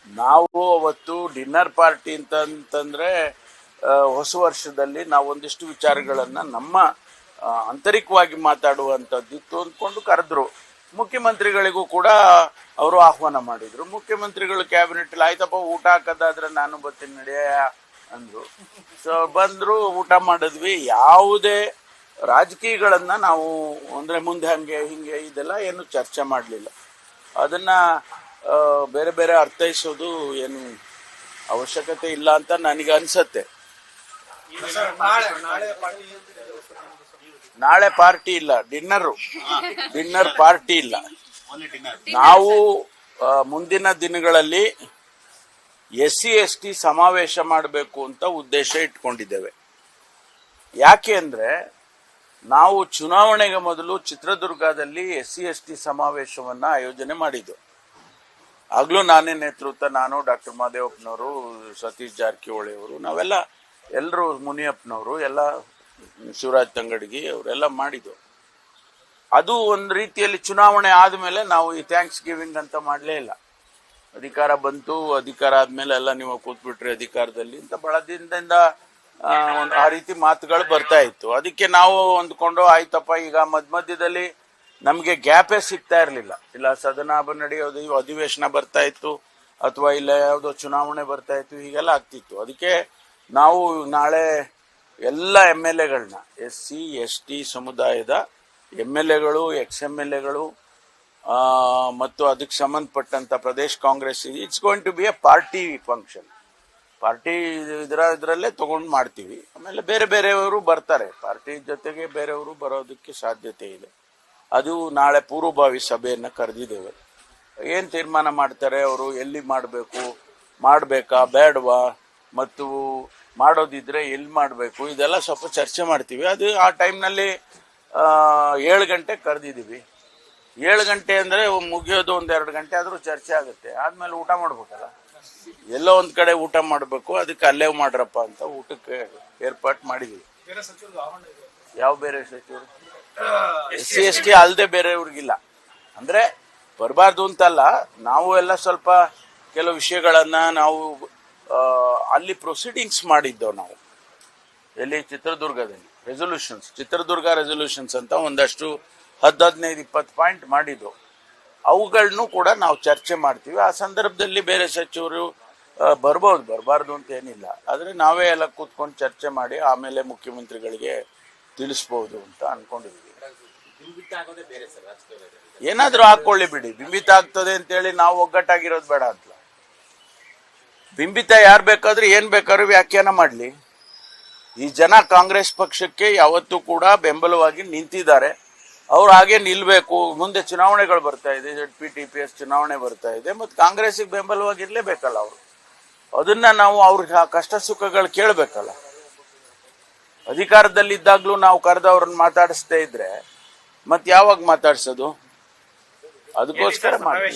ನಾವು ಅವತ್ತು dinner party ಅಂತಂದ್ರೆ ಹೊಸ ವರ್ಷದಲ್ಲಿ ನಾವು ಒಂದಿಷ್ಟು ವಿಚಾರಗಳನ್ನ ನಮ್ಮ ಆಂತರಿಕವಾಗಿ ಮಾತಾಡುವಂಥದ್ದಿತ್ತು ಅಂದ್ಕೊಂಡು ಕರೆದ್ರು. ಮುಖ್ಯಮಂತ್ರಿಗಳಿಗೂ ಕೂಡ ಅವರು ಆಹ್ವಾನ ಮಾಡಿದ್ರು. ಮುಖ್ಯಮಂತ್ರಿಗಳು ಕ್ಯಾಬಿನೆಟ್ ಆಯ್ತಪ್ಪ ಊಟ ಹಾಕೋದಾದ್ರೆ ನಾನು ಬರ್ತೀನಿ ನಡೆಯ ಅಂದ್ರು. ಸೊ ಬಂದ್ರು, ಊಟ ಮಾಡಿದ್ವಿ. ಯಾವುದೇ ರಾಜಕೀಯಗಳನ್ನ ನಾವು ಅಂದ್ರೆ ಮುಂದೆ ಹಂಗೆ ಹಿಂಗೆ ಇದೆಲ್ಲ ಏನು ಚರ್ಚೆ ಮಾಡಲಿಲ್ಲ. ಅದನ್ನ ಬೇರೆ ಬೇರೆ ಅರ್ಥೈಸೋದು ಏನು ಅವಶ್ಯಕತೆ ಇಲ್ಲ ಅಂತ ನನಗೆ ಅನ್ಸತ್ತೆ. ನಾಳೆ ಪಾರ್ಟಿ ಇಲ್ಲ, ಡಿನ್ನರ್ ಪಾರ್ಟಿ ಇಲ್ಲ. ನಾವು ಮುಂದಿನ ದಿನಗಳಲ್ಲಿ SC/ST ಸಮಾವೇಶ ಮಾಡಬೇಕು ಅಂತ ಉದ್ದೇಶ ಇಟ್ಕೊಂಡಿದ್ದೇವೆ. ಯಾಕೆ ಅಂದ್ರೆ ನಾವು ಚುನಾವಣೆಗೆ ಮೊದಲು ಚಿತ್ರದುರ್ಗದಲ್ಲಿ SC/ST ಸಮಾವೇಶವನ್ನ ಆಯೋಜನೆ ಮಾಡಿದ್ದು. ಆಗ್ಲೂ ನಾನೇ ನೇತೃತ್ವ, ನಾನು, ಡಾಕ್ಟರ್ ಮಹದೇವಪ್ಪನವರು, ಸತೀಶ್ ಜಾರಕಿಹೊಳಿ ಅವರು, ನಾವೆಲ್ಲ ಎಲ್ಲರೂ, ಮುನಿಯಪ್ಪನವರು ಎಲ್ಲ, ಶಿವರಾಜ್ ತಂಗಡಗಿ ಅವರೆಲ್ಲ ಮಾಡಿದ್ದು. ಅದು ಒಂದು ರೀತಿಯಲ್ಲಿ ಚುನಾವಣೆ ಆದಮೇಲೆ ನಾವು ಈ ಥ್ಯಾಂಕ್ಸ್ ಗಿವಿಂಗ್ ಅಂತ ಮಾಡಲೇ ಇಲ್ಲ. ಅಧಿಕಾರ ಬಂತು, ಅಧಿಕಾರ ಆದ್ಮೇಲೆ ಎಲ್ಲ ನೀವು ಕೂತ್ಬಿಟ್ರಿ ಅಧಿಕಾರದಲ್ಲಿ ಅಂತ ಬಹಳ ದಿನದಿಂದ ಆ ರೀತಿ ಮಾತುಗಳು ಬರ್ತಾ ಇತ್ತು. ಅದಕ್ಕೆ ನಾವು ಅಂದ್ಕೊಂಡು ಆಯ್ತಪ್ಪ, ಈಗ ಮಧ್ಯದಲ್ಲಿ ನಮಗೆ ಗ್ಯಾಪೇ ಸಿಗ್ತಾ ಇರಲಿಲ್ಲ. ಇಲ್ಲ ಸದನ ನಡೆಯೋದು, ಅಧಿವೇಶನ ಬರ್ತಾ ಇತ್ತು, ಅಥವಾ ಇಲ್ಲ ಯಾವುದೋ ಚುನಾವಣೆ ಬರ್ತಾ ಇತ್ತು, ಹೀಗೆಲ್ಲ ಆಗ್ತಿತ್ತು. ಅದಕ್ಕೆ ನಾವು ನಾಳೆ ಎಲ್ಲ MLAಗಳನ್ನ, SC/ST ಸಮುದಾಯದ MLAಗಳು, XMLAಗಳು ಮತ್ತು ಅದಕ್ಕೆ ಸಂಬಂಧಪಟ್ಟಂತ Pradesh Congress, it's going to be a party function. Party ಇದರಲ್ಲೇ ತಗೊಂಡು ಮಾಡ್ತೀವಿ. ಆಮೇಲೆ ಬೇರೆ ಬೇರೆಯವರು ಬರ್ತಾರೆ, ಪಾರ್ಟಿ ಜೊತೆಗೆ ಬೇರೆಯವರು ಬರೋದಕ್ಕೆ ಸಾಧ್ಯತೆ ಇದೆ. ಅದು ನಾಳೆ ಪೂರ್ವಭಾವಿ ಸಭೆಯನ್ನು ಕರೆದಿದ್ದೇವೆ. ಏನು ತೀರ್ಮಾನ ಮಾಡ್ತಾರೆ ಅವರು, ಎಲ್ಲಿ ಮಾಡಬೇಕಾ ಬೇಡವಾ, ಮತ್ತು ಮಾಡೋದಿದ್ರೆ ಎಲ್ಲಿ ಮಾಡಬೇಕು, ಇದೆಲ್ಲ ಸ್ವಲ್ಪ ಚರ್ಚೆ ಮಾಡ್ತೀವಿ. ಅದು ಆ ಟೈಮ್ನಲ್ಲಿ 7 ಗಂಟೆ ಕರೆದಿದ್ದೀವಿ. 7 ಗಂಟೆ ಅಂದರೆ ಮುಗಿಯೋದು 1-2 ಗಂಟೆ ಆದರೂ ಚರ್ಚೆ ಆಗುತ್ತೆ. ಆದಮೇಲೆ ಊಟ ಮಾಡ್ಬೇಕಲ್ಲ, ಎಲ್ಲೋ ಒಂದು ಕಡೆ ಊಟ ಮಾಡಬೇಕು. ಅದಕ್ಕೆ ಅಲ್ಲೇ ಮಾಡ್ರಪ್ಪ ಅಂತ ಊಟಕ್ಕೆ ಏರ್ಪಾಟ್ ಮಾಡಿದ್ದೀವಿ. ಯಾವ ಬೇರೆ ಸಚಿವರು? SC/ST ಅಲ್ಲದೆ ಬೇರೆಯವ್ರಿಗಿಲ್ಲ. ಅಂದ್ರೆ ಬರಬಾರ್ದು ಅಂತಲ್ಲ, ನಾವು ಎಲ್ಲ ಸ್ವಲ್ಪ ಕೆಲವು ವಿಷಯಗಳನ್ನ ನಾವು ಅಲ್ಲಿ ಪ್ರೊಸೀಡಿಂಗ್ಸ್ ಮಾಡಿದ್ದೆವು. ನಾವು ಎಲ್ಲಿ ಚಿತ್ರದುರ್ಗದಲ್ಲಿ ಚಿತ್ರದುರ್ಗ ರೆಸೊಲ್ಯೂಷನ್ಸ್ ಅಂತ ಒಂದಷ್ಟು 10-15-20 ಪಾಯಿಂಟ್ ಮಾಡಿದ್ದು. ಅವುಗಳನ್ನು ಕೂಡ ನಾವು ಚರ್ಚೆ ಮಾಡ್ತೀವಿ. ಆ ಸಂದರ್ಭದಲ್ಲಿ ಬೇರೆ ಸಚಿವರು ಬರಬಾರ್ದು ಅಂತ ಏನಿಲ್ಲ. ಆದರೆ ನಾವೇ ಎಲ್ಲ ಕೂತ್ಕೊಂಡು ಚರ್ಚೆ ಮಾಡಿ ಆಮೇಲೆ ಮುಖ್ಯಮಂತ್ರಿಗಳಿಗೆ ತಿಳಿಸ್ಬೋದು ಅಂತ ಅನ್ಕೊಂಡಿದ್ದೀವಿ. ಏನಾದ್ರೂ ಹಾಕೊಳ್ಳಿ ಬಿಡಿ, ಬಿಂಬಿತ ಆಗ್ತದೆ ಅಂತೇಳಿ ನಾವು ಒಗ್ಗಟ್ಟಾಗಿರೋದು ಬೇಡ ಅಂತ. ಬಿಂಬಿತ ಯಾರು ಬೇಕಾದ್ರೂ ಏನ್ ಬೇಕಾದ್ರೂ ವ್ಯಾಖ್ಯಾನ ಮಾಡಲಿ. ಈ ಜನ ಕಾಂಗ್ರೆಸ್ ಪಕ್ಷಕ್ಕೆ ಯಾವತ್ತೂ ಕೂಡ ಬೆಂಬಲವಾಗಿ ನಿಂತಿದ್ದಾರೆ. ಅವ್ರು ಹಾಗೆ ನಿಲ್ಬೇಕು. ಮುಂದೆ ಚುನಾವಣೆಗಳು ಬರ್ತಾ ಇದೆ, ZP TPS ಚುನಾವಣೆ ಬರ್ತಾ ಇದೆ, ಮತ್ತು ಕಾಂಗ್ರೆಸ್ಗೆ ಬೆಂಬಲವಾಗಿರ್ಲೇಬೇಕಲ್ಲ ಅವರು. ಅದನ್ನ ನಾವು ಅವ್ರಿಗೆ ಕಷ್ಟ ಸುಖಗಳು ಕೇಳಬೇಕಲ್ಲ. ಅಧಿಕಾರದಲ್ಲಿದ್ದಾಗ್ಲೂ ನಾವು ಕರೆದವ್ರನ್ನ ಮಾತಾಡಿಸ್ತಾ ಇದ್ರೆ ಮತ್ತೆ ಯಾವಾಗ ಮಾತಾಡ್ಸೋದು? ಅದಕ್ಕೋಸ್ಕರ ಮಾಡಿ.